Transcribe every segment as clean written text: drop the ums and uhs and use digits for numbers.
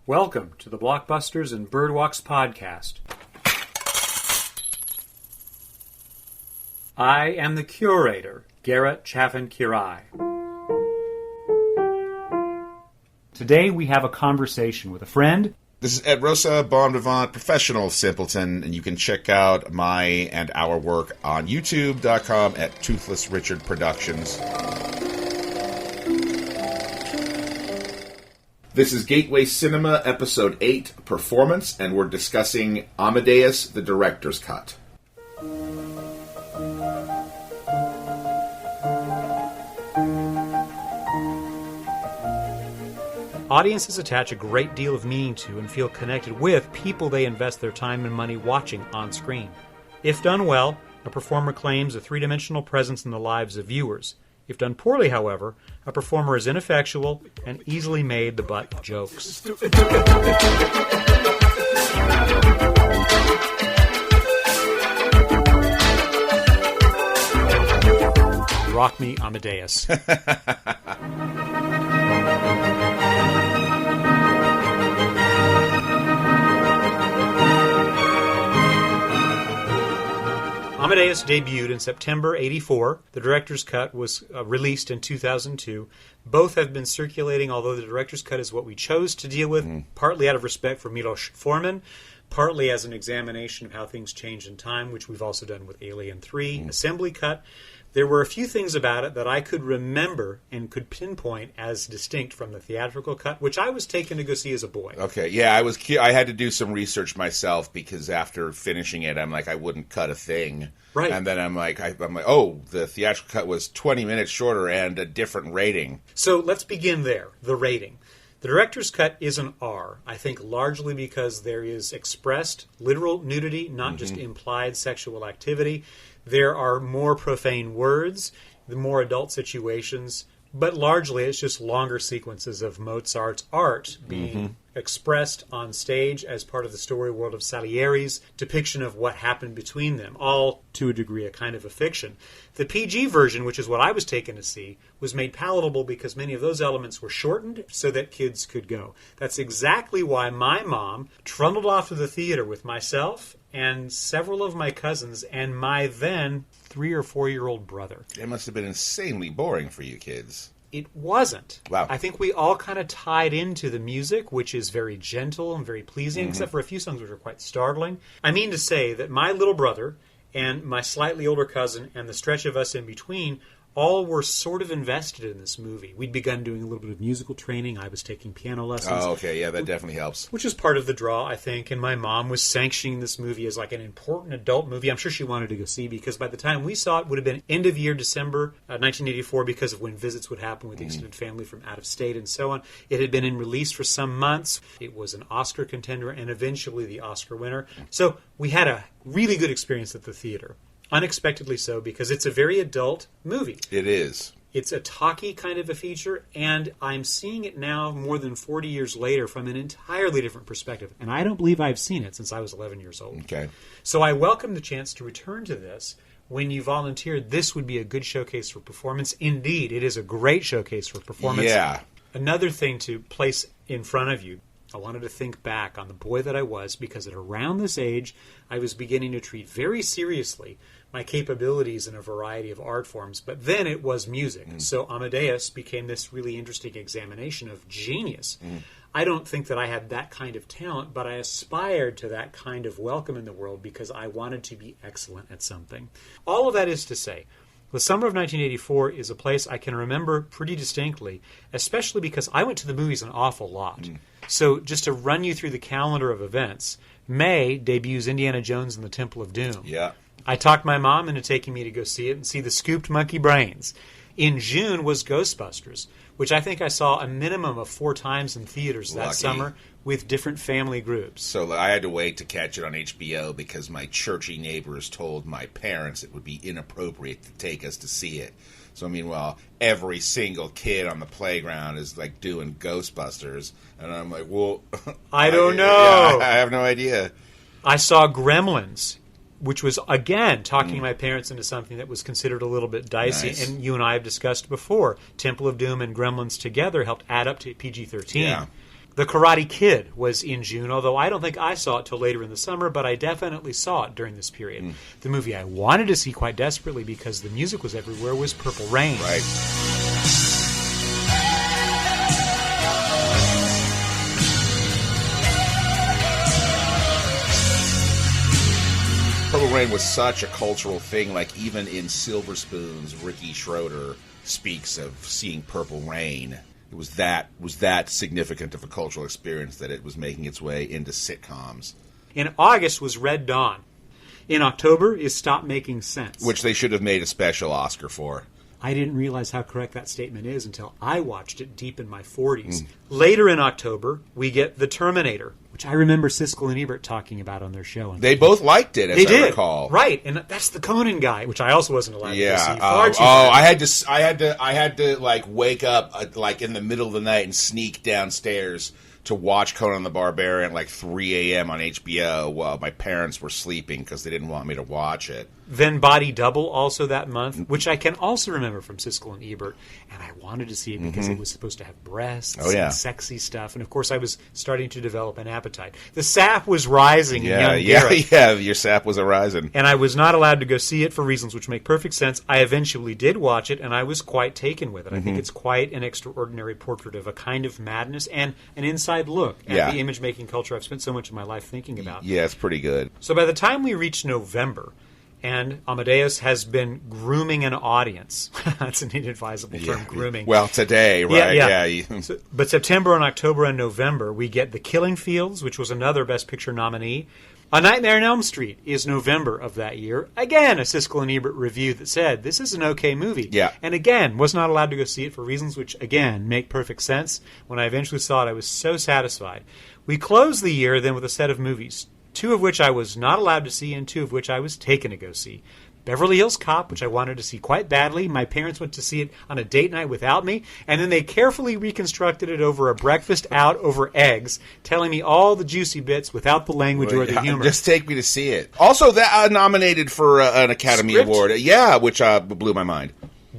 Welcome to the Blockbusters and Birdwalks podcast. I am the curator, Garrett Chaffin-Quiray. Today we have a conversation with a friend. This is Ed Rosa, bon vivant, professional simpleton, and you can check out my and our work on youtube.com at Toothless Richard Productions. This is Gateway Cinema, Episode 8, Performance, and we're discussing Amadeus, the Director's Cut. Audiences attach a great deal of meaning to and feel connected with people they invest their time and money watching on screen. If done well, a performer claims a three-dimensional presence in the lives of viewers. If done poorly, however, a performer is ineffectual and easily made the butt of jokes. Rock me, Amadeus. Amadeus debuted in September '84. The director's cut was released in 2002. Both have been circulating, although the director's cut is what we chose to deal with, partly out of respect for Milos Forman, partly as an examination of how things change in time, which we've also done with Alien 3, Assembly Cut. There were a few things about it that I could remember and could pinpoint as distinct from the theatrical cut, which I was taken to go see as a boy. Okay, yeah, I had to do some research myself because after finishing it, I'm like, I wouldn't cut a thing. Right. And then I'm like, oh, the theatrical cut was 20 minutes shorter and a different rating. So let's begin there, the rating. The director's cut is an R, I think largely because there is expressed literal nudity, not just implied sexual activity. There are more profane words, the more adult situations, but largely it's just longer sequences of Mozart's art being expressed on stage as part of the story world of Salieri's depiction of what happened between them, all to a degree a kind of a fiction. The PG version, which is what I was taken to see, was made palatable because many of those elements were shortened so that kids could go. That's exactly why my mom trundled off to the theater with myself and several of my cousins and my then 3 or 4 year old brother. It must have been insanely boring for you kids. It wasn't. Wow. I think we all kind of tied into the music, which is very gentle and very pleasing, except for a few songs which are quite startling. I mean to say that my little brother and my slightly older cousin and the stretch of us in between all were sort of invested in this movie. We'd begun doing a little bit of musical training. I was taking piano lessons. Oh, okay. Yeah, that definitely helps. Which is part of the draw, I think. And my mom was sanctioning this movie as like an important adult movie. I'm sure she wanted to go see because by the time we saw it would have been end of year, December 1984, because of when visits would happen with the extended family from out of state and so on. It had been in release for some months. It was an Oscar contender and eventually the Oscar winner. So we had a really good experience at the theater. Unexpectedly so, because it's a very adult movie. It is. It's a talky kind of a feature, and I'm seeing it now more than 40 years later from an entirely different perspective. And I don't believe I've seen it since I was 11 years old. Okay. So I welcome the chance to return to this. When you volunteered, this would be a good showcase for performance. Indeed, it is a great showcase for performance. Yeah. Another thing to place in front of you, I wanted to think back on the boy that I was, because at around this age, I was beginning to treat very seriously my capabilities in a variety of art forms, but then it was music. So Amadeus became this really interesting examination of genius. I don't think that I had that kind of talent, but I aspired to that kind of welcome in the world because I wanted to be excellent at something. All of that is to say, the summer of 1984 is a place I can remember pretty distinctly, especially because I went to the movies an awful lot. So just to run you through the calendar of events, May debuts Indiana Jones and the Temple of Doom. Yeah. I talked my mom into taking me to go see it and see the scooped monkey brains. In June was Ghostbusters, which I think I saw a minimum of 4 times in theaters that summer with different family groups. So I had to wait to catch it on HBO because my churchy neighbors told my parents it would be inappropriate to take us to see it. So meanwhile, every single kid on the playground is like doing Ghostbusters, and I'm like, well, I don't know. Yeah, I have no idea. I saw Gremlins, which was, again, talking my parents into something that was considered a little bit dicey. Nice. And you and I have discussed before, Temple of Doom and Gremlins together helped add up to PG-13. Yeah. The Karate Kid was in June, although I don't think I saw it till later in the summer, but I definitely saw it during this period. The movie I wanted to see quite desperately because the music was everywhere was Purple Rain. Right. Purple Rain was such a cultural thing, like even in Silver Spoon's Ricky Schroeder speaks of seeing Purple Rain. It was that significant of a cultural experience that it was making its way into sitcoms. In August was Red Dawn. In October is Stop Making Sense. Which they should have made a special Oscar for. I didn't realize how correct that statement is until I watched it deep in my 40s. Later in October, we get The Terminator, which I remember Siskel and Ebert talking about on their show. They both liked it, as I recall. Right, and that's the Conan guy, which I also wasn't allowed to see. I had to like wake up like in the middle of the night and sneak downstairs to watch Conan the Barbarian at like 3 a.m. on HBO while my parents were sleeping because they didn't want me to watch it. Then Body Double also that month, which I can also remember from Siskel and Ebert, and I wanted to see it because it was supposed to have breasts and sexy stuff, and of course I was starting to develop an appetite. The sap was rising in young Garrett. Your sap was arising. And I was not allowed to go see it for reasons which make perfect sense. I eventually did watch it, and I was quite taken with it. I think it's quite an extraordinary portrait of a kind of madness and an inside look at the image-making culture I've spent so much of my life thinking about. Yeah, it's pretty good. So by the time we reach November, and Amadeus has been grooming an audience. That's an inadvisable term, grooming. Well, today, right? Yeah. But September and October and November, we get The Killing Fields, which was another Best Picture nominee. A Nightmare on Elm Street is November of that year. Again, a Siskel and Ebert review that said, this is an okay movie. Yeah. And again, was not allowed to go see it for reasons which, again, make perfect sense. When I eventually saw it, I was so satisfied. We closed the year then with a set of movies, 2 of which I was not allowed to see and 2 of which I was taken to go see. Beverly Hills Cop, which I wanted to see quite badly. My parents went to see it on a date night without me, and then they carefully reconstructed it over a breakfast out over eggs, telling me all the juicy bits without the language or the humor. Just take me to see it. Also, that nominated for an Academy Award. Yeah, which blew my mind.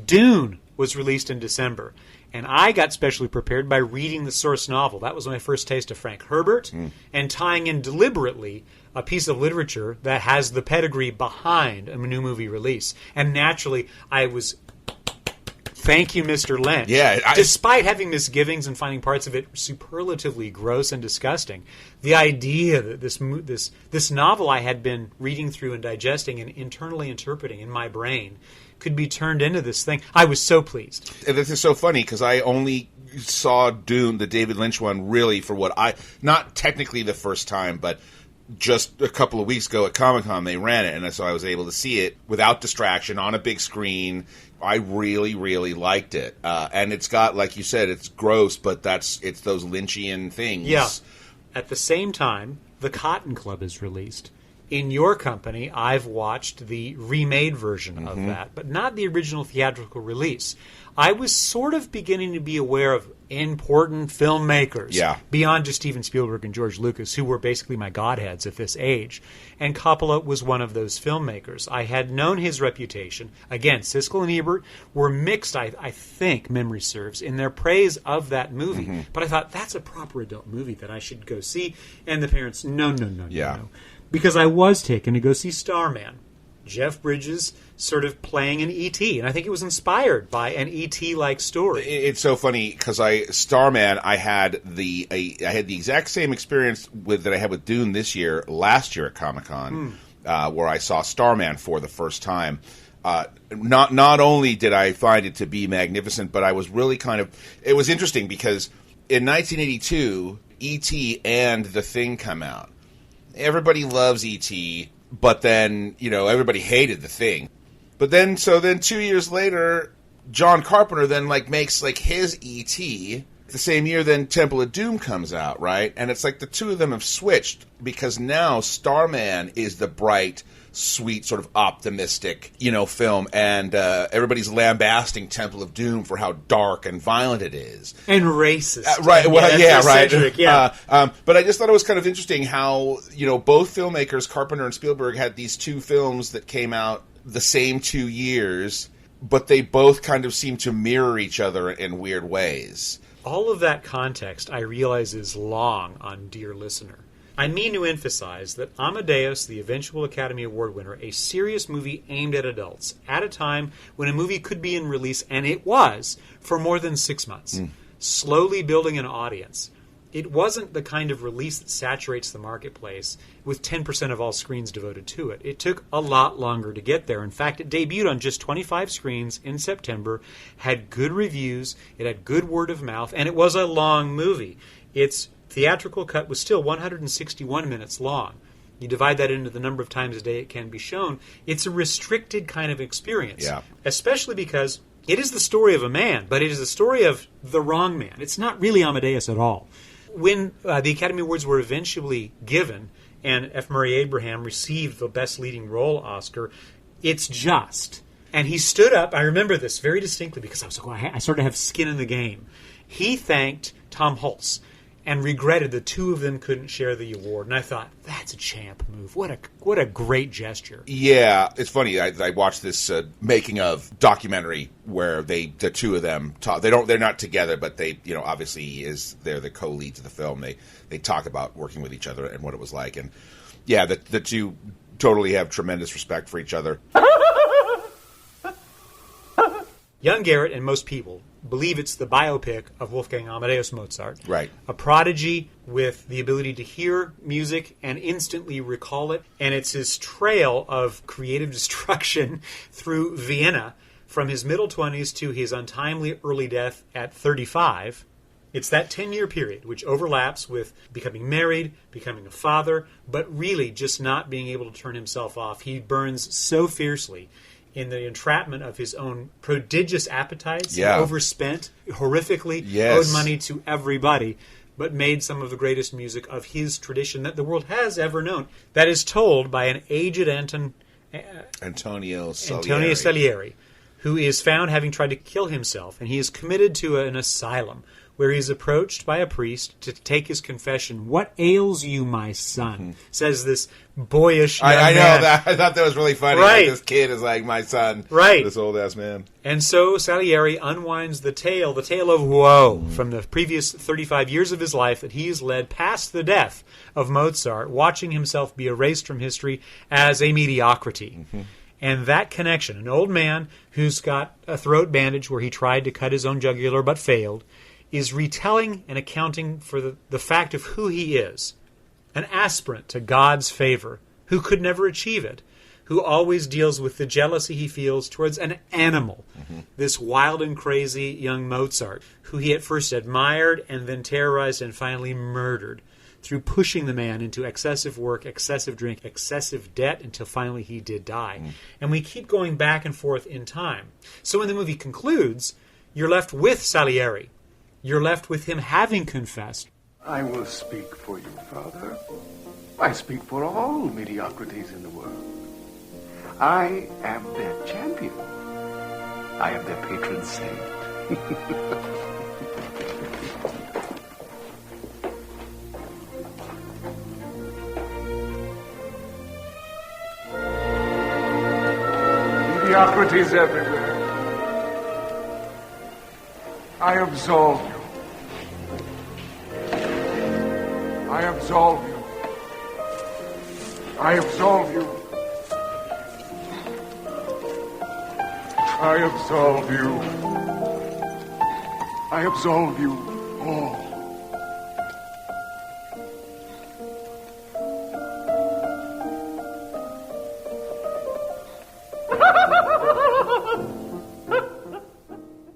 Dune was released in December. And I got specially prepared by reading the source novel. That was my first taste of Frank Herbert, and tying in deliberately a piece of literature that has the pedigree behind a new movie release. And naturally, I was... Thank you, Mr. Lynch. Yeah, despite having misgivings and finding parts of it superlatively gross and disgusting, the idea that this novel I had been reading through and digesting and internally interpreting in my brain could be turned into this thing, I was so pleased. And this is so funny because I only saw Dune, the David Lynch one, really for what not technically the first time, but just a couple of weeks ago at Comic-Con they ran it, and so I was able to see it without distraction on a big screen. I really, really liked it. And it's got, like you said, it's gross, but it's those Lynchian things. Yeah. At the same time, The Cotton Club is released. In your company, I've watched the remade version of that, but not the original theatrical release. I was sort of beginning to be aware of important filmmakers beyond just Steven Spielberg and George Lucas, who were basically my godheads at this age. And Coppola was one of those filmmakers. I had known his reputation. Again, Siskel and Ebert were mixed, I think, memory serves, in their praise of that movie. But I thought, that's a proper adult movie that I should go see. And the parents, no. Because I was taken to go see Starman. Jeff Bridges sort of playing an E.T., and I think it was inspired by an E.T.-like story. It's so funny because Starman, I had the exact same experience that I had with Dune last year at Comic-Con, where I saw Starman for the first time. Not only did I find it to be magnificent, but I was really it was interesting because in 1982, E.T. and The Thing come out. Everybody loves E.T., but then, everybody hated The Thing. But then 2 years later, John Carpenter then makes his E.T. The same year then Temple of Doom comes out, right? And it's like the two of them have switched because now Starman is the bright, sweet, sort of optimistic, film, and everybody's lambasting Temple of Doom for how dark and violent it is. And racist. Right, well, right. Yeah. But I just thought it was kind of interesting how, both filmmakers, Carpenter and Spielberg, had these two films that came out the same 2 years, but they both kind of seem to mirror each other in weird ways. All of that context, I realize, is long on Dear Listener. I mean to emphasize that Amadeus, the eventual Academy Award winner, a serious movie aimed at adults, at a time when a movie could be in release, and it was, for more than 6 months, slowly building an audience. It wasn't the kind of release that saturates the marketplace with 10% of all screens devoted to it. It took a lot longer to get there. In fact, it debuted on just 25 screens in September, had good reviews, it had good word of mouth, and it was a long movie. Its theatrical cut was still 161 minutes long. You divide that into the number of times a day it can be shown, it's a restricted kind of experience. Yeah. Especially because it is the story of a man, but it is the story of the wrong man. It's not really Amadeus at all. When the Academy Awards were eventually given and F. Murray Abraham received the Best Leading Role Oscar, it's just. And he stood up, I remember this very distinctly because I was like, I sort of have skin in the game. He thanked Tom Hulce and regretted the two of them couldn't share the award. And I thought, that's a champ move. What a great gesture. Yeah, it's funny. I watched this making of documentary where the two of them talk. They're not together, but they, obviously they're the co-leads of the film. They talk about working with each other and what it was like. And yeah, the two totally have tremendous respect for each other. Young Garrett and most people believe it's the biopic of Wolfgang Amadeus Mozart. Right. A prodigy with the ability to hear music and instantly recall it. And it's his trail of creative destruction through Vienna from his middle 20s to his untimely early death at 35. It's that 10-year period which overlaps with becoming married, becoming a father, but really just not being able to turn himself off. He burns so fiercely in the entrapment of his own prodigious appetites, overspent horrifically, owed money to everybody, but made some of the greatest music of his tradition that the world has ever known. That is told by an aged Antonio Salieri, who is found having tried to kill himself, and he is committed to an asylum where he is approached by a priest to take his confession. "What ails you, my son?" says this boyish young man. I know that. I thought that was really funny. Right. Like, this kid is like my son. Right. This old-ass man. And so Salieri unwinds the tale of woe from the previous 35 years of his life that he has led past the death of Mozart, watching himself be erased from history as a mediocrity. And that connection, an old man who's got a throat bandage where he tried to cut his own jugular but failed, is retelling and accounting for the fact of who he is. An aspirant to God's favor, who could never achieve it, who always deals with the jealousy he feels towards an animal, this wild and crazy young Mozart, who he at first admired and then terrorized and finally murdered, through pushing the man into excessive work, excessive drink, excessive debt, until finally he did die. And we keep going back and forth in time. So when the movie concludes, you're left with Salieri. You're left with him having confessed. I will speak for you, Father. I speak for all mediocrities in the world. I am their champion. I am their patron saint. Mediocrities everywhere. I absolve you. I absolve you. I absolve you. I absolve you. I absolve you all.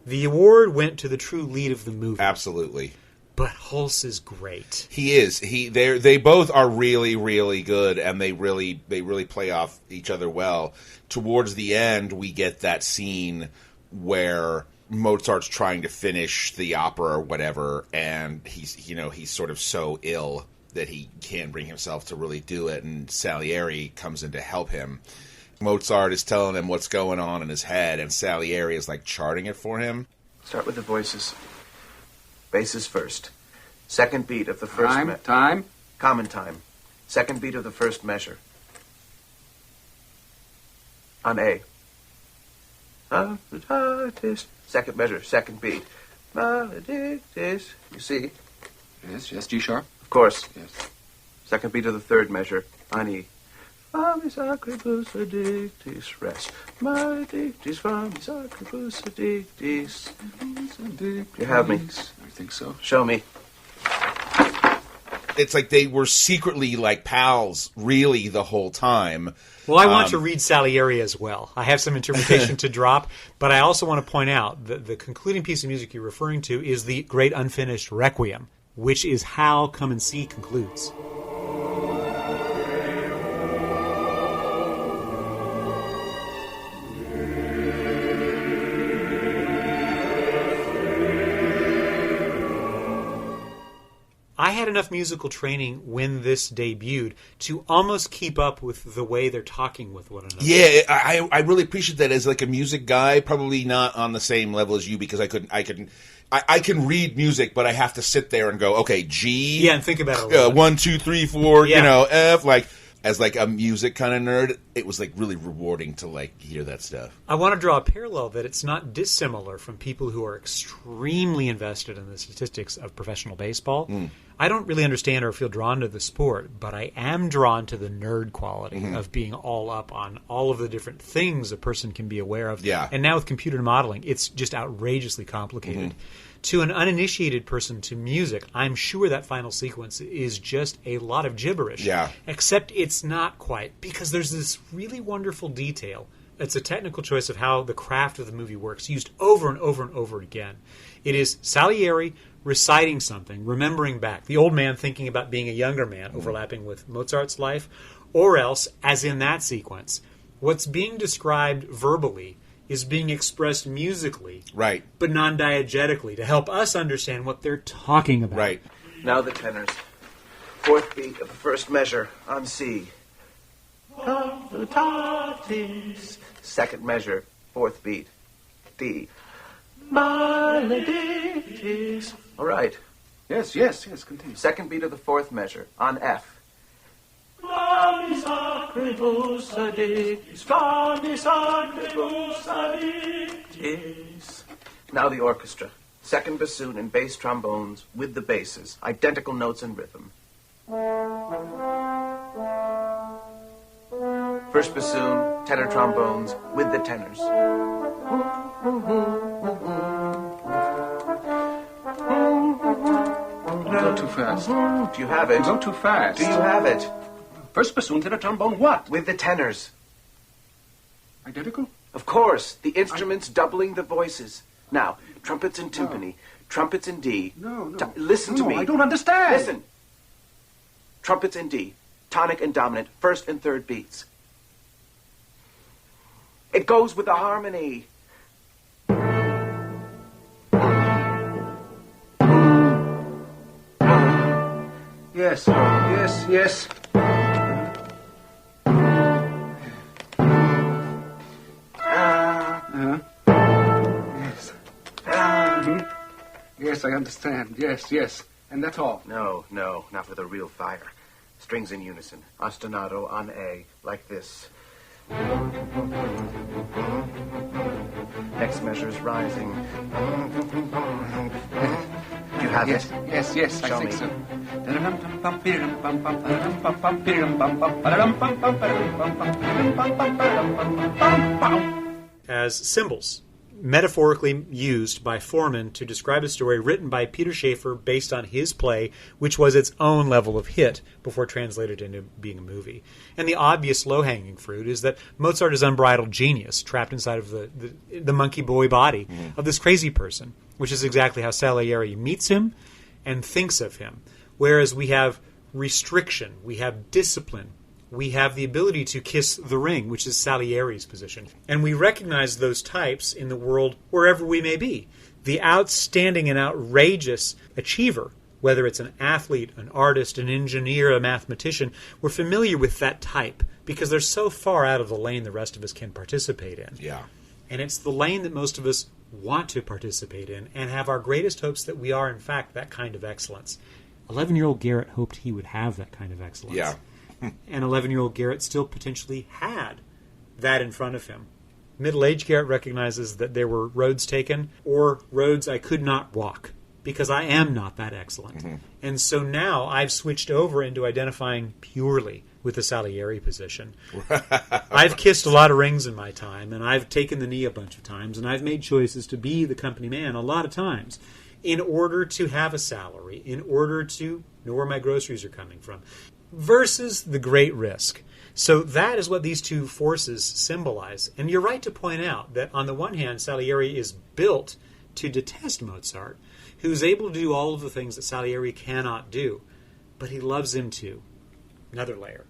The award went to the true lead of the movie. Absolutely. But Hulse is great. He is. They both are really, really good, and they really play off each other well. Towards the end, we get that scene where Mozart's trying to finish the opera or whatever, and he's sort of so ill that he can't bring himself to really do it, and Salieri comes in to help him. Mozart is telling him what's going on in his head, and Salieri is like charting it for him. Start with the voices. Basses first. Second beat of the first Time. Common time. Second beat of the first measure. On A. Second measure, second beat. Maledictis. You see? Yes, G sharp. Of course. Yes. Second beat of the third measure on E. Famis acribus addictis res. Maledictis famis acribus addictis. You have me. I think so. Show me. It's like they were secretly like pals, really, the whole time. Well, I want to read Salieri as well. I have some interpretation to drop, but I also want to point out that the concluding piece of music you're referring to is the great unfinished Requiem, which is how Come and See concludes. I had enough musical training when this debuted to almost keep up with the way they're talking with one another. Yeah, I really appreciate that as like a music guy. Probably not on the same level as you because I can read music, but I have to sit there and go, okay, G. Yeah, and think about it. 1, 2, 3, 4. Yeah. F. Like as like a music kind of nerd, it was like really rewarding to like hear that stuff. I want to draw a parallel that it's not dissimilar from people who are extremely invested in the statistics of professional baseball. I don't really understand or feel drawn to the sport, but I am drawn to the nerd quality of being all up on all of the different things a person can be aware of. Yeah. And now with computer modeling, it's just outrageously complicated. To an uninitiated person to music, I'm sure that final sequence is just a lot of gibberish. Yeah. Except it's not quite, because there's this really wonderful detail. It's a technical choice of how the craft of the movie works, used over and over and over again. It is Salieri reciting something, remembering back, the old man thinking about being a younger man, overlapping with Mozart's life, or else, as in that sequence, what's being described verbally is being expressed musically, Right. but non-diegetically, to help us understand what they're talking about. Right. Now the tenors. Fourth beat of the first measure on C. Second measure, fourth beat, D. Maledictis. All right. Yes, continue. Second beat of the fourth measure on F. Now the orchestra. Second bassoon and bass trombones with the basses. Identical notes and rhythm. First bassoon, tenor trombones with the tenors. You go too fast. Do you have it? You go too fast. Do you have it? First bassoon, tenor trombone, what? With the tenors. Identical? Of course. The instruments doubling the voices. Now, trumpets and timpani. Trumpets in D. No. Listen to me. I don't understand. Listen. Trumpets in D. Tonic and dominant. First and third beats. It goes with the harmony. Yes. Yes, I understand. Yes. And that's all. No, not with a real fire. Strings in unison. Ostinato on A, like this. Next measure is rising. Do you have it? Yes, Show I think me. so. As symbols, metaphorically used by Foreman to describe a story written by Peter Shaffer based on his play, which was its own level of hit before translated into being a movie. And the obvious low-hanging fruit is that Mozart is unbridled genius trapped inside of the monkey boy body of this crazy person, which is exactly how Salieri meets him and thinks of him. Whereas we have restriction, we have discipline, we have the ability to kiss the ring, which is Salieri's position. And we recognize those types in the world wherever we may be. The outstanding and outrageous achiever, whether it's an athlete, an artist, an engineer, a mathematician, we're familiar with that type because they're so far out of the lane the rest of us can participate in. Yeah. And it's the lane that most of us want to participate in and have our greatest hopes that we are, in fact, that kind of excellence. 11-year-old Garrett hoped he would have that kind of excellence. Yeah. And 11-year-old Garrett still potentially had that in front of him. Middle-aged Garrett recognizes that there were roads taken, or roads I could not walk, because I am not that excellent. And so now I've switched over into identifying purely with the Salieri position. I've kissed a lot of rings in my time, and I've taken the knee a bunch of times, and I've made choices to be the company man a lot of times in order to have a salary, in order to know where my groceries are coming from, versus the great risk. So that is what these two forces symbolize. And you're right to point out that on the one hand, Salieri is built to detest Mozart, who's able to do all of the things that Salieri cannot do, but he loves him too. Another layer.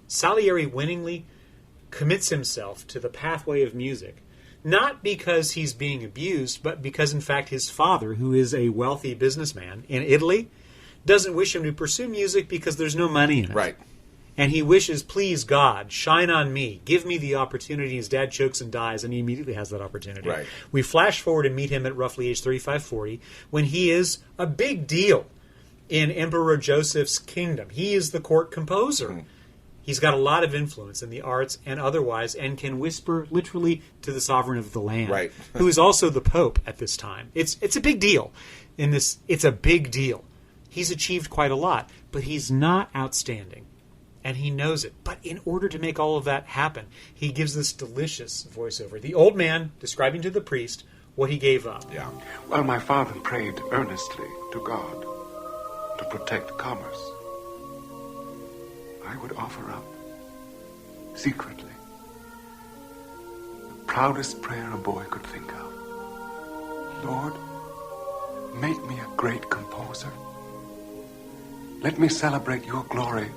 Salieri winningly commits himself to the pathway of music, not because he's being abused, but because, in fact, his father, who is a wealthy businessman in Italy, doesn't wish him to pursue music because there's no money in it. Right. And he wishes, please, God, shine on me. Give me the opportunity. His dad chokes and dies, and he immediately has that opportunity. Right. We flash forward and meet him at roughly age 35, 40, when he is a big deal in Emperor Joseph's kingdom. He is the court composer. He's got a lot of influence in the arts and otherwise, and can whisper literally to the sovereign of the land, Right. who is also the Pope at this time. It's a big deal. It's a big deal. He's achieved quite a lot, but he's not outstanding. And he knows it. But in order to make all of that happen, he gives this delicious voiceover. The old man describing to the priest what he gave up. Yeah. Well, my father prayed earnestly to God to protect commerce. I would offer up, secretly, the proudest prayer a boy could think of. Lord, make me a great composer. Let me celebrate your glory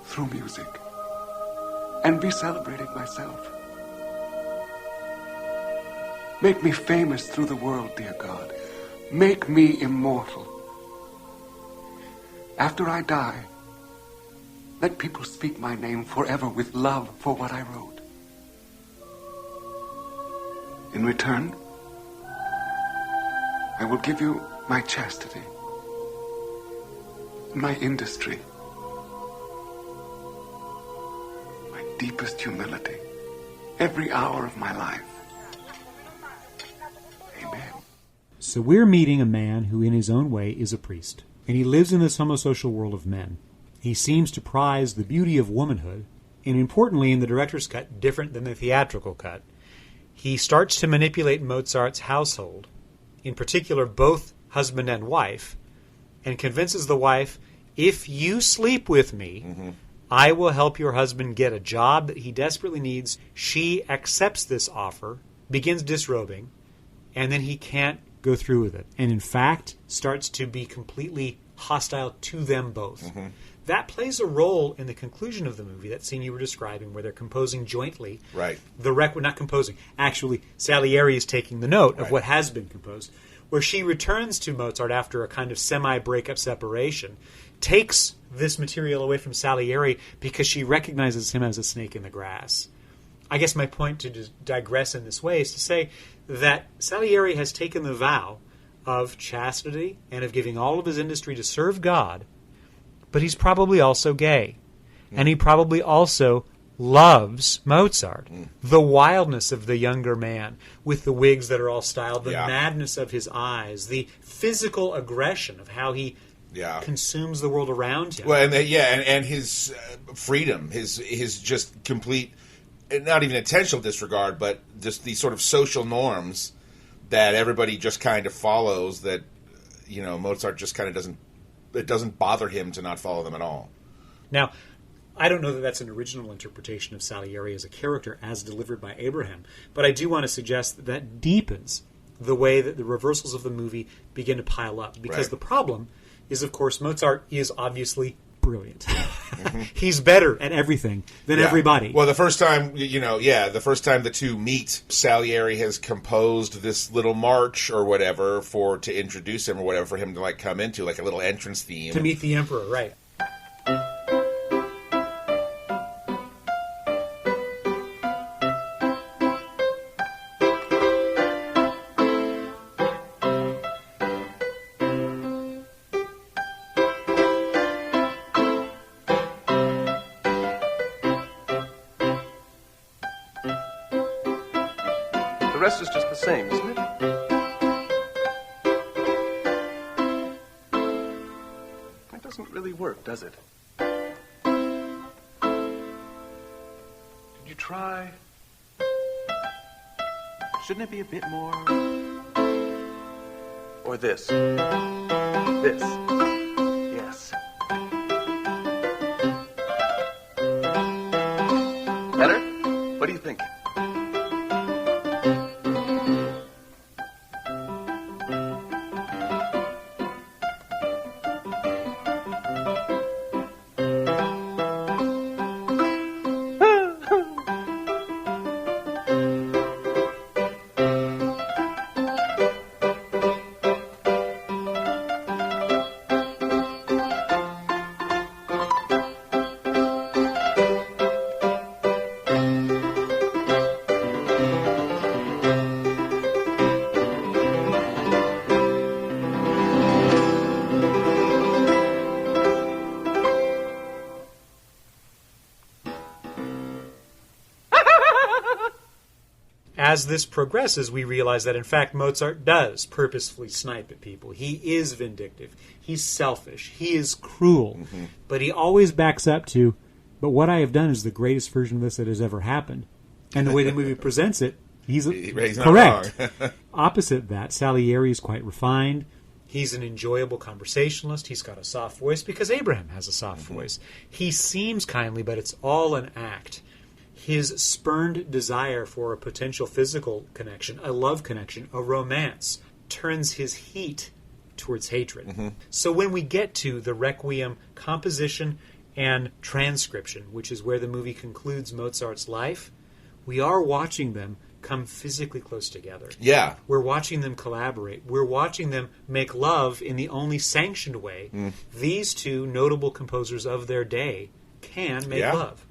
through music, and be celebrated myself. Make me famous through the world, dear God. Make me immortal. After I die, let people speak my name forever with love for what I wrote. In return, I will give you my chastity, my industry, deepest humility, every hour of my life. Amen. So we're meeting a man who in his own way is a priest, and he lives in this homosocial world of men. He seems to prize the beauty of womanhood, and importantly in the director's cut, different than the theatrical cut, he starts to manipulate Mozart's household, in particular both husband and wife, and convinces the wife, if you sleep with me, I will help your husband get a job that he desperately needs. She accepts this offer, begins disrobing, and then he can't go through with it. And in fact, starts to be completely hostile to them both. That plays a role in the conclusion of the movie, that scene you were describing, where they're composing jointly. Right. Not composing. Actually, Salieri is taking the note of what has been composed, where she returns to Mozart after a kind of semi-breakup separation, takes this material away from Salieri because she recognizes him as a snake in the grass. I guess my point to digress in this way is to say that Salieri has taken the vow of chastity and of giving all of his industry to serve God, but he's probably also gay. And he probably also loves Mozart. The wildness of the younger man with the wigs that are all styled, the madness of his eyes, the physical aggression of how he consumes the world around him. Well, and his freedom, his just complete, not even intentional disregard, but just these sort of social norms that everybody just kind of follows. That Mozart just kind of doesn't. It doesn't bother him to not follow them at all. Now, I don't know that that's an original interpretation of Salieri as a character as delivered by Abraham, but I do want to suggest that that deepens the way that the reversals of the movie begin to pile up. Because the problem is, of course, Mozart is obviously brilliant. He's better at everything than everybody. Well, the first time, the first time the two meet, Salieri has composed this little march or whatever to introduce him or whatever for him to come into, like a little entrance theme. To meet the emperor, right. rest is just the same, isn't it? It doesn't really work, does it? Did you try? Shouldn't it be a bit more? Or this? This? Yes. Better? What do you think? As this progresses, we realize that, in fact, Mozart does purposefully snipe at people. He is vindictive. He's selfish. He is cruel. Mm-hmm. But he always backs up to, but what I have done is the greatest version of this that has ever happened. And the way the movie presents it, he's correct. Opposite that, Salieri is quite refined. He's an enjoyable conversationalist. He's got a soft voice because Abraham has a soft voice. He seems kindly, but it's all an act. His spurned desire for a potential physical connection, a love connection, a romance, turns his heat towards hatred. Mm-hmm. So when we get to the Requiem composition and transcription, which is where the movie concludes Mozart's life, we are watching them come physically close together. Yeah. We're watching them collaborate. We're watching them make love in the only sanctioned way these two notable composers of their day can make love.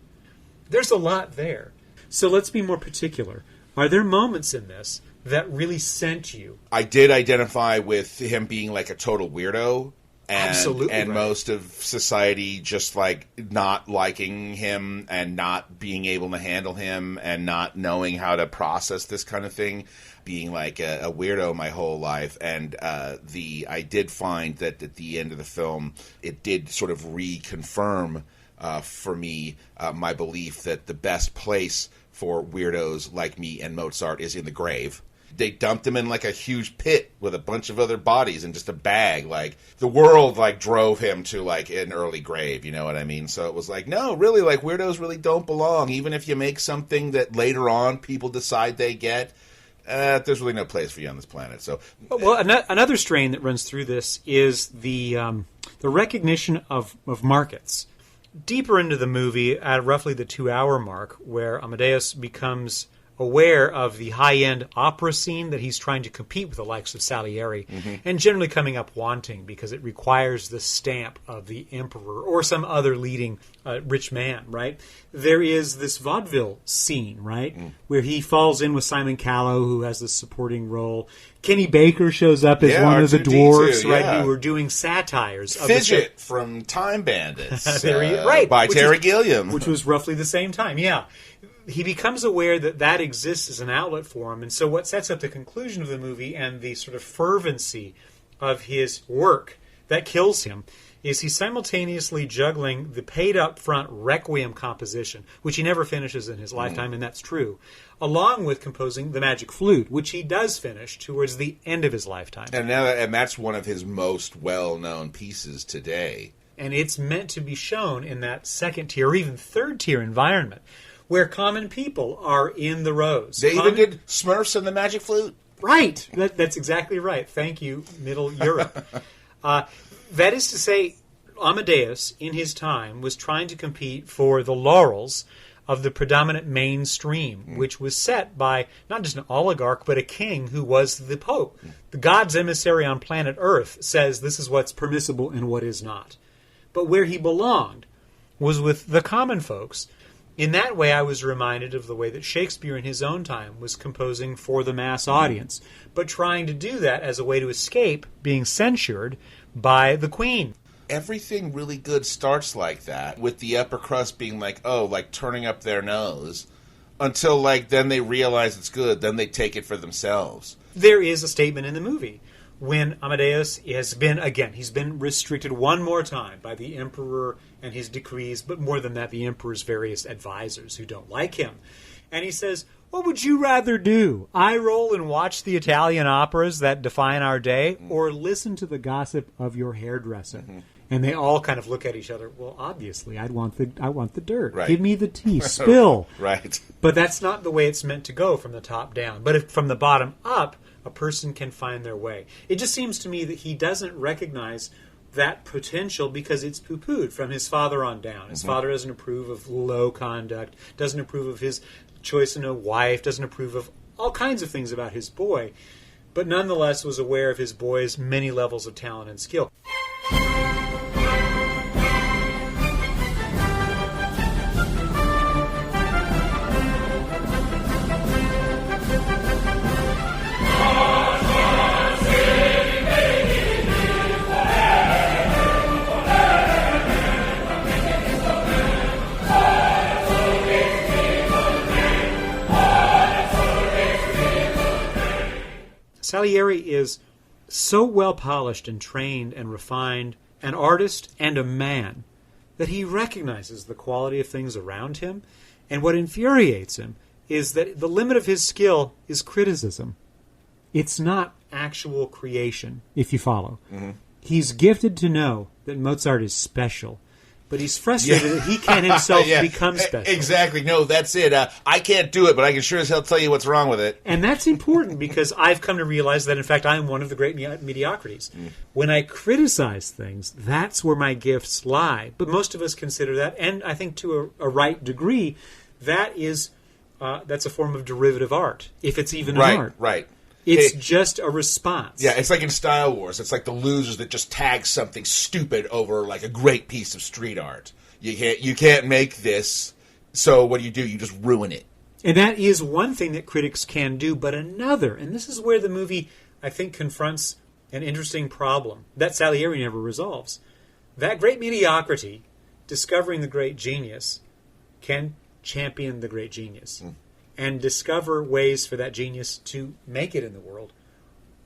There's a lot there. So let's be more particular. Are there moments in this that really sent you? I did identify with him being like a total weirdo. Absolutely. And right. most of society just like not liking him and not being able to handle him and not knowing how to process this kind of thing. Being like a weirdo my whole life. And I did find that at the end of the film, it did sort of reconfirm for me, my belief that the best place for weirdos like me and Mozart is in the grave. They dumped him in like a huge pit with a bunch of other bodies in just a bag. Like the world like drove him to like an early grave, you know what I mean? So it was like, no, really, like weirdos really don't belong. Even if you make something that later on people decide they get, there's really no place for you on this planet. So, well, another strain that runs through this is the recognition of markets. Deeper into the movie, at roughly the 2-hour mark, where Amadeus becomes aware of the high-end opera scene that he's trying to compete with the likes of Salieri, and generally coming up wanting because it requires the stamp of the emperor or some other leading rich man, right? There is this vaudeville scene, right, where he falls in with Simon Callow, who has the supporting role. Kenny Baker shows up as one of the dwarves, right, who are doing satires. Fidget from Time Bandits, right, by Terry Gilliam. Which was roughly the same time, yeah. He becomes aware that exists as an outlet for him, and so what sets up the conclusion of the movie and the sort of fervency of his work that kills him is he's simultaneously juggling the paid-up front Requiem composition, which he never finishes in his lifetime, and that's true, along with composing the Magic Flute, which he does finish towards the end of his lifetime. And that's one of his most well-known pieces today. And it's meant to be shown in that second-tier or even third-tier environment, where common people are in the rows. They even did Smurfs and the Magic Flute. Right. That's exactly right. Thank you, Middle Europe. That is to say, Amadeus, in his time, was trying to compete for the laurels of the predominant mainstream, which was set by not just an oligarch, but a king who was the Pope. The God's emissary on planet Earth says this is what's permissible and what is not. But where he belonged was with the common folks. In that way, I was reminded of the way that Shakespeare in his own time was composing for the mass audience, but trying to do that as a way to escape being censured by the Queen. Everything really good starts like that, with the upper crust being like, oh, like turning up their nose until, like, then they realize it's good. Then they take it for themselves. There is a statement in the movie when Amadeus has been, again, he's been restricted one more time by the emperor and his decrees, but more than that, the emperor's various advisors who don't like him. And he says, what would you rather do? Eye roll and watch the Italian operas that define our day, or listen to the gossip of your hairdresser? Mm-hmm. And they all kind of look at each other. Well, obviously, I want the dirt. Right. Give me the tea. Spill. Right. But that's not the way it's meant to go from the top down. But if from the bottom up, a person can find their way. It just seems to me that he doesn't recognize that potential because it's poo-pooed from his father on down. His father doesn't approve of low conduct, doesn't approve of his choice in a wife, doesn't approve of all kinds of things about his boy, but nonetheless was aware of his boy's many levels of talent and skill. Salieri is so well polished and trained and refined, an artist and a man, that he recognizes the quality of things around him, and what infuriates him is that the limit of his skill is criticism. It's not actual creation, if you follow. Mm-hmm. He's gifted to know that Mozart is special, but he's frustrated that he can't himself become special. Exactly. No, that's it. I can't do it, but I can sure as hell tell you what's wrong with it. And that's important because I've come to realize that, in fact, I'm one of the great mediocrities. When I criticize things, that's where my gifts lie. But most of us consider that, and I think to a right degree, that's a form of derivative art, if it's even an art. Right. It's just a response. Yeah, it's like in Style Wars. It's like the losers that just tag something stupid over like a great piece of street art. You can't make this, so what do? You just ruin it. And that is one thing that critics can do, but another, and this is where the movie, I think, confronts an interesting problem that Salieri never resolves. That great mediocrity, discovering the great genius, can champion the great genius. And discover ways for that genius to make it in the world.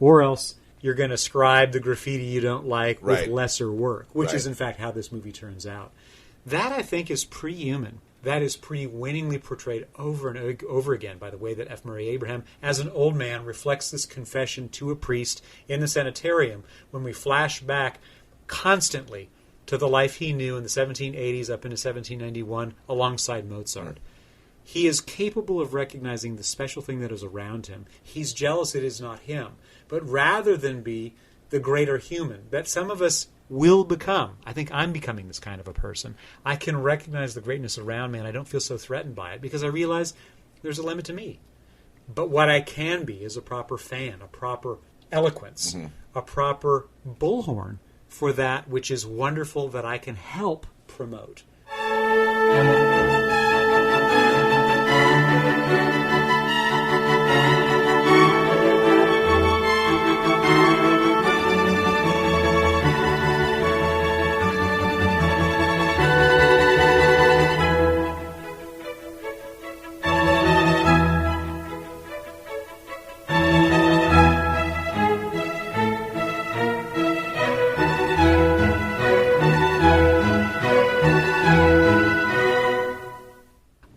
Or else you're going to scribe the graffiti you don't like with lesser work, which is, in fact, how this movie turns out. That, I think, is pre-human. That is pre-winningly portrayed over and over again by the way that F. Murray Abraham, as an old man, reflects this confession to a priest in the sanitarium when we flash back constantly to the life he knew in the 1780s up into 1791 alongside Mozart. He is capable of recognizing the special thing that is around him. He's jealous it is not him. But rather than be the greater human that some of us will become, I think I'm becoming this kind of a person, I can recognize the greatness around me and I don't feel so threatened by it because I realize there's a limit to me. But what I can be is a proper fan, a proper eloquence, a proper bullhorn for that which is wonderful that I can help promote.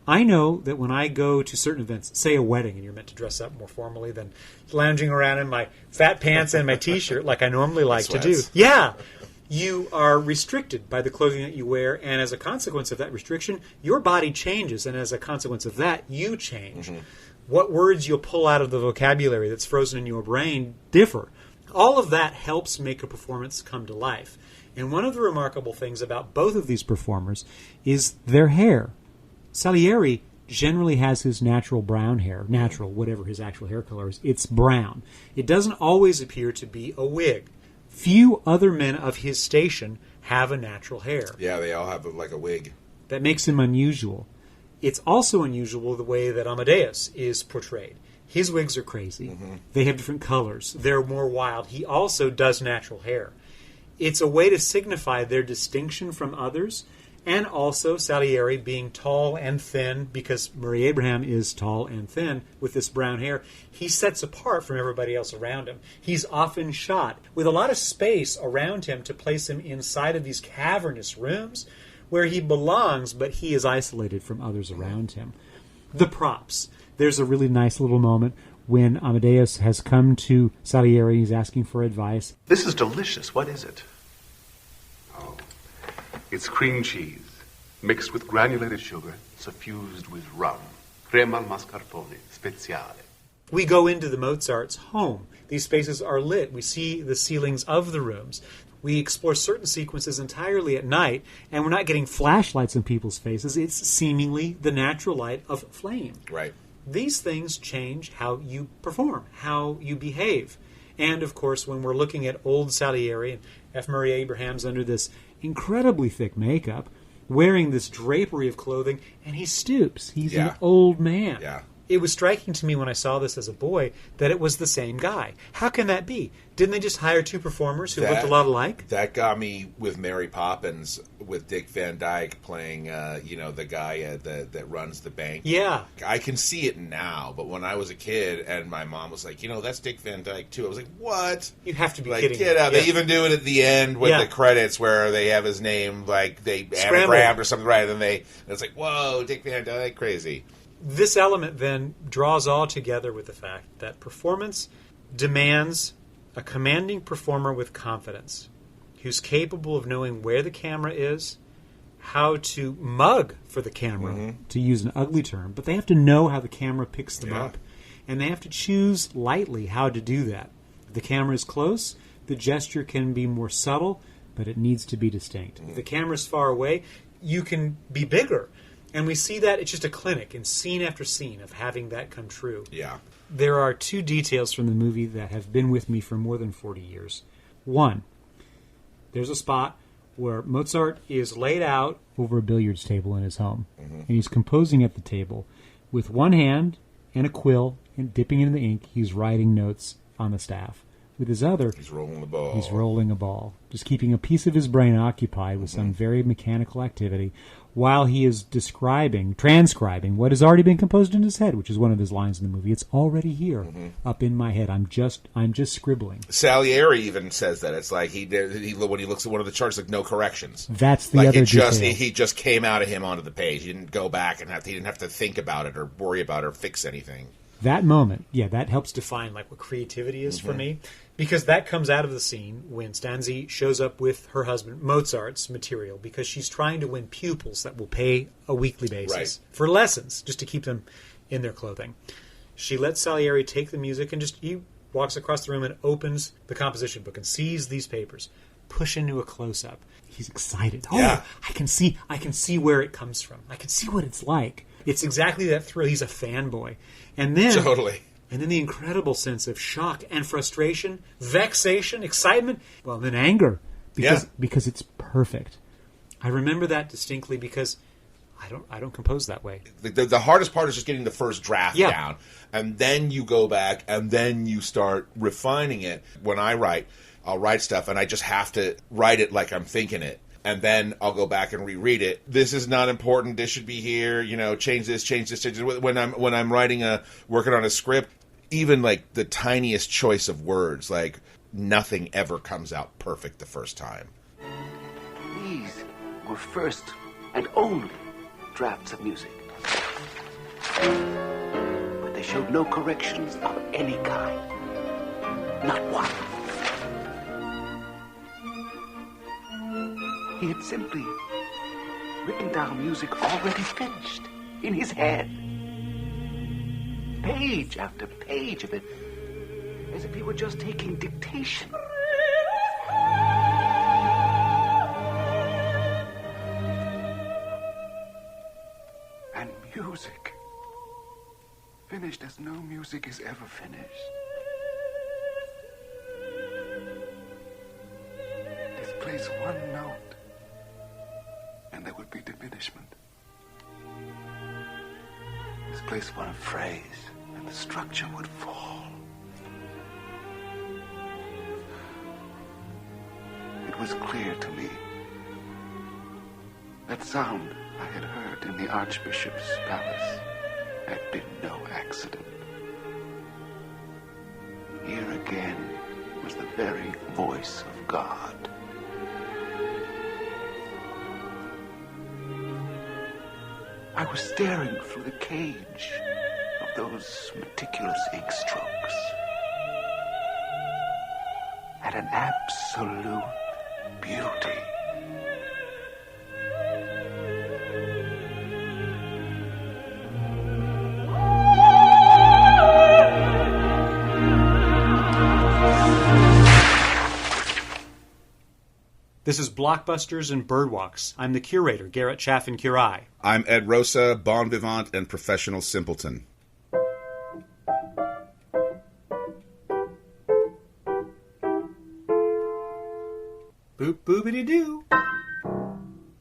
I know that when I go to certain events, say a wedding, and you're meant to dress up more formally than lounging around in my fat pants and my T-shirt like I normally like to do. Yeah. You are restricted by the clothing that you wear, and as a consequence of that restriction, your body changes, and as a consequence of that, you change. What words you'll pull out of the vocabulary that's frozen in your brain differ. All of that helps make a performance come to life. And one of the remarkable things about both of these performers is their hair. Salieri generally has his natural brown hair, whatever his actual hair color is, it's brown. It doesn't always appear to be a wig. Few other men of his station have a natural hair. Yeah, they all have like a wig. That makes him unusual. It's also unusual the way that Amadeus is portrayed. His wigs are crazy. They have different colors. They're more wild. He also does natural hair. It's a way to signify their distinction from others, And also Salieri being tall and thin, because Murray Abraham is tall and thin with this brown hair, he sets apart from everybody else around him. He's often shot with a lot of space around him to place him inside of these cavernous rooms where he belongs, but he is isolated from others around him. The props. There's a really nice little moment when Amadeus has come to Salieri. He's asking for advice. This is delicious. What is it? Oh, it's cream cheese mixed with granulated sugar, suffused with rum. Crema al mascarpone, speziale. We go into the Mozart's home. These spaces are lit. We see the ceilings of the rooms. We explore certain sequences entirely at night, and we're not getting flashlights in people's faces. It's seemingly the natural light of flame. Right. These things change how you perform, how you behave. And, of course, when we're looking at old Salieri, and F. Murray Abraham's under this incredibly thick makeup, wearing this drapery of clothing, and he stoops. He's an old man. Yeah. It was striking to me when I saw this as a boy that it was the same guy. How can that be? Didn't they just hire two performers who looked a lot alike? That got me with Mary Poppins, with Dick Van Dyke playing, the guy that runs the bank. Yeah. I can see it now, but when I was a kid and my mom was like, that's Dick Van Dyke too. I was like, what? You have to be like, kidding get out. me. They even do it at the end with the credits where they have his name, like they anagrammed or something, right? And it's like, whoa, Dick Van Dyke, crazy. This element then draws all together with the fact that performance demands a commanding performer with confidence, who's capable of knowing where the camera is, how to mug for the camera, to use an ugly term, but they have to know how the camera picks them up, and they have to choose lightly how to do that. If the camera is close, the gesture can be more subtle, but it needs to be distinct. If the camera's far away, you can be bigger. And we see that it's just a clinic in scene after scene of having that come true. Yeah. There are two details from the movie that have been with me for more than 40 years. One, there's a spot where Mozart is laid out over a billiards table in his home. And he's composing at the table. With one hand and a quill and dipping into the ink, he's writing notes on the staff. With his other, he's rolling the ball. He's rolling a ball. Just keeping a piece of his brain occupied with some very mechanical activity while he is transcribing what has already been composed in his head, which is one of his lines in the movie. It's already here, up in my head. I'm just scribbling. Salieri even says that. It's like he when he looks at one of the charts, like no corrections. That's the other detail. He just came out of him onto the page. He didn't go back and he didn't have to think about it or worry about it or fix anything. That moment, that helps define what creativity is for me, because that comes out of the scene when Stanzi shows up with her husband Mozart's material, because she's trying to win pupils that will pay a weekly basis for lessons, just to keep them in their clothing. She lets Salieri take the music and he walks across the room and opens the composition book and sees these papers, push into a close-up. He's excited. Yeah. I can see where it comes from. I can see what it's like. It's exactly that thrill. He's a fanboy. And then, totally. And then the incredible sense of shock and frustration, vexation, excitement, and then anger, because it's perfect. I remember that distinctly because I don't compose that way. The hardest part is just getting the first draft down, and then you go back and then you start refining it. When I write, I'll write stuff and I just have to write it like I'm thinking it. And then I'll go back and reread it. This is not important. This should be here. Change this, change this, change this. When I'm working on a script, even like the tiniest choice of words, like nothing ever comes out perfect the first time. These were first and only drafts of music. But they showed no corrections of any kind. Not one. He had simply written down music already finished in his head. Page after page of it, as if he were just taking dictation. And music, finished as no music is ever finished. Displace one note, and there would be diminishment. Displace one phrase, and the structure would fall. It was clear to me That sound I had heard in the Archbishop's palace had been no accident. Here again was the very voice of God. I was staring through the cage of those meticulous ink strokes at an absolute beauty. This is Blockbusters and Birdwalks. I'm the curator, Garrett Chaffin-Quiray. I'm Ed Rosa, bon vivant and professional simpleton. Boop boobity doo.